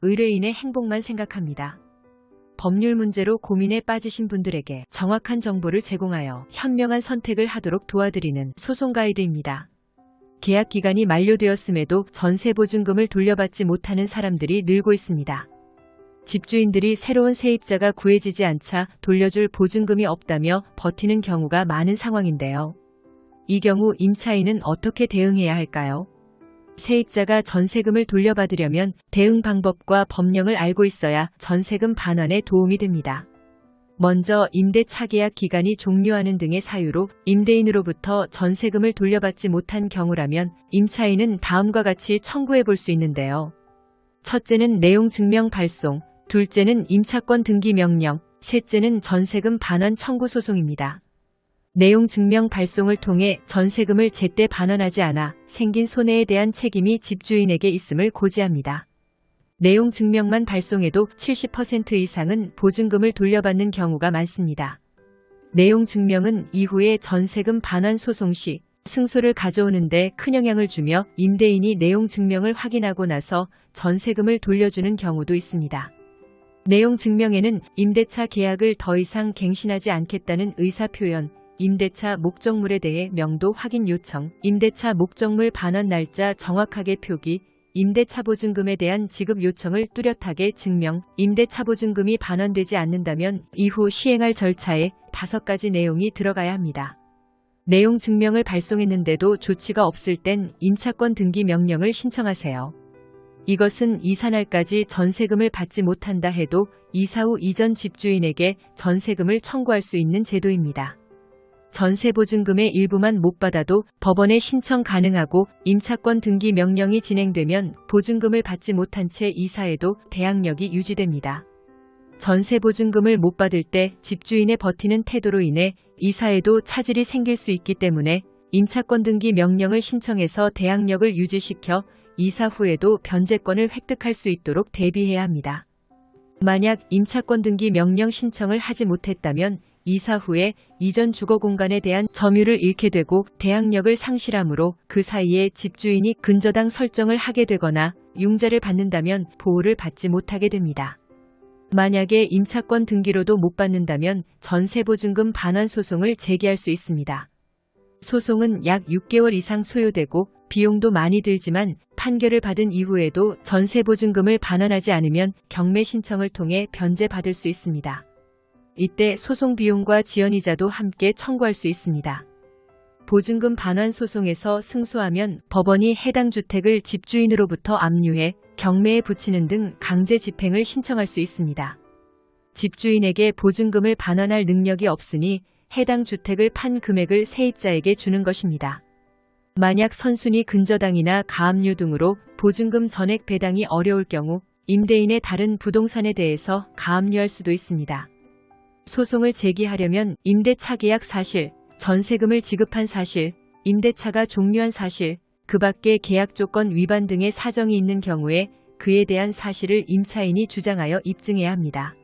의뢰인의 행복만 생각합니다. 법률 문제로 고민에 빠지신 분들에게 정확한 정보를 제공하여 현명한 선택을 하도록 도와드리는 소송 가이드입니다. 계약 기간이 만료되었음에도 전세보증금을 돌려받지 못하는 사람들이 늘고 있습니다. 집주인들이 새로운 세입자가 구해지지 않자 돌려줄 보증금이 없다며 버티는 경우가 많은 상황인데요. 이 경우 임차인은 어떻게 대응해야 할까요? 세입자가 전세금을 돌려받으려면 대응 방법과 법령을 알고 있어야 전세금 반환에 도움이 됩니다. 먼저 임대 차계약 기간이 종료하는 등의 사유로 임대인으로부터 전세금을 돌려받지 못한 경우라면 임차인은 다음과 같이 청구해 볼 수 있는데요. 첫째는 내용 증명 발송, 둘째는 임차권 등기 명령, 셋째는 전세금 반환 청구 소송입니다. 내용 증명 발송을 통해 전세금을 제때 반환하지 않아 생긴 손해에 대한 책임이 집주인에게 있음을 고지합니다. 내용 증명만 발송해도 70% 이상은 보증금을 돌려받는 경우가 많습니다. 내용 증명은 이후에 전세금 반환 소송 시 승소를 가져오는데 큰 영향을 주며 임대인이 내용 증명을 확인하고 나서 전세금을 돌려주는 경우도 있습니다. 내용 증명에는 임대차 계약을 더 이상 갱신하지 않겠다는 의사표현, 임대차 목적물에 대해 명도 확인 요청, 임대차 목적물 반환 날짜 정확하게 표기, 임대차 보증금에 대한 지급 요청을 뚜렷하게 증명, 임대차 보증금이 반환되지 않는다면 이후 시행할 절차에 5가지 내용이 들어가야 합니다. 내용 증명을 발송했는데도 조치가 없을 땐 임차권 등기 명령을 신청하세요. 이것은 이사날까지 전세금을 받지 못한다 해도 이사 후 이전 집주인에게 전세금을 청구할 수 있는 제도입니다. 전세보증금의 일부만 못 받아도 법원에 신청 가능하고 임차권 등기 명령이 진행되면 보증금을 받지 못한 채 이사해도 대항력이 유지됩니다. 전세보증금을 못 받을 때 집주인의 버티는 태도로 인해 이사해도 차질이 생길 수 있기 때문에 임차권 등기 명령을 신청해서 대항력을 유지시켜 이사 후에도 변제권을 획득할 수 있도록 대비해야 합니다. 만약 임차권 등기 명령 신청을 하지 못했다면 이사 후에 이전 주거 공간에 대한 점유를 잃게 되고 대항력을 상실하므로 그 사이에 집주인이 근저당 설정을 하게 되거나 융자를 받는다면 보호를 받지 못하게 됩니다. 만약에 임차권 등기로도 못 받는다면 전세보증금 반환 소송을 제기할 수 있습니다. 소송은 약 6개월 이상 소요되고 비용도 많이 들지만 판결을 받은 이후에도 전세보증금을 반환하지 않으면 경매 신청을 통해 변제받을 수 있습니다. 이때 소송 비용과 지연이자도 함께 청구할 수 있습니다. 보증금 반환 소송에서 승소하면 법원이 해당 주택을 집주인으로부터 압류해 경매에 붙이는 등 강제 집행을 신청할 수 있습니다. 집주인에게 보증금을 반환할 능력이 없으니 해당 주택을 판 금액을 세입자에게 주는 것입니다. 만약 선순위 근저당이나 가압류 등으로 보증금 전액 배당이 어려울 경우 임대인의 다른 부동산에 대해서 가압류할 수도 있습니다. 소송을 제기하려면 임대차 계약 사실, 전세금을 지급한 사실, 임대차가 종료한 사실, 그 밖의 계약 조건 위반 등의 사정이 있는 경우에 그에 대한 사실을 임차인이 주장하여 입증해야 합니다.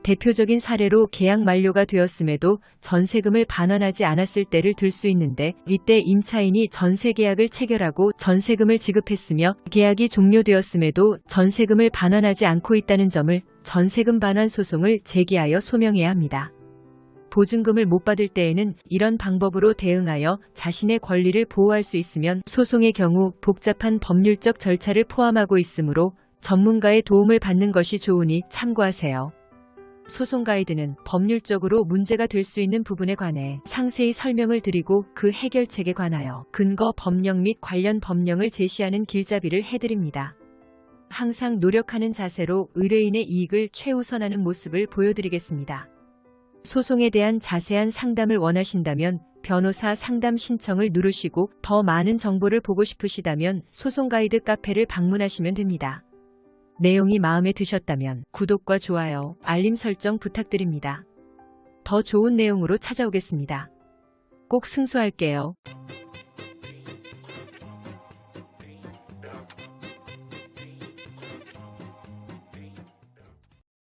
대표적인 사례로 계약 만료가 되었음에도 전세금을 반환하지 않았을 때를 들 수 있는데 이때 임차인이 전세계약을 체결하고 전세금을 지급했으며 계약이 종료되었음에도 전세금을 반환하지 않고 있다는 점을 전세금 반환 소송을 제기하여 소명해야 합니다. 보증금을 못 받을 때에는 이런 방법으로 대응하여 자신의 권리를 보호할 수 있으면 소송의 경우 복잡한 법률적 절차를 포함하고 있으므로 전문가의 도움을 받는 것이 좋으니 참고하세요. 소송 가이드는 법률적으로 문제가 될 수 있는 부분에 관해 상세히 설명을 드리고 그 해결책에 관하여 근거 법령 및 관련 법령을 제시하는 길잡이를 해드립니다. 항상 노력하는 자세로 의뢰인의 이익을 최우선하는 모습을 보여드리겠습니다. 소송에 대한 자세한 상담을 원하신다면 변호사 상담 신청을 누르시고 더 많은 정보를 보고 싶으시다면 소송 가이드 카페를 방문하시면 됩니다. 내용이 마음에 드셨다면 구독과 좋아요, 알림 설정 부탁드립니다. 더 좋은 내용으로 찾아오겠습니다. 꼭 승소할게요.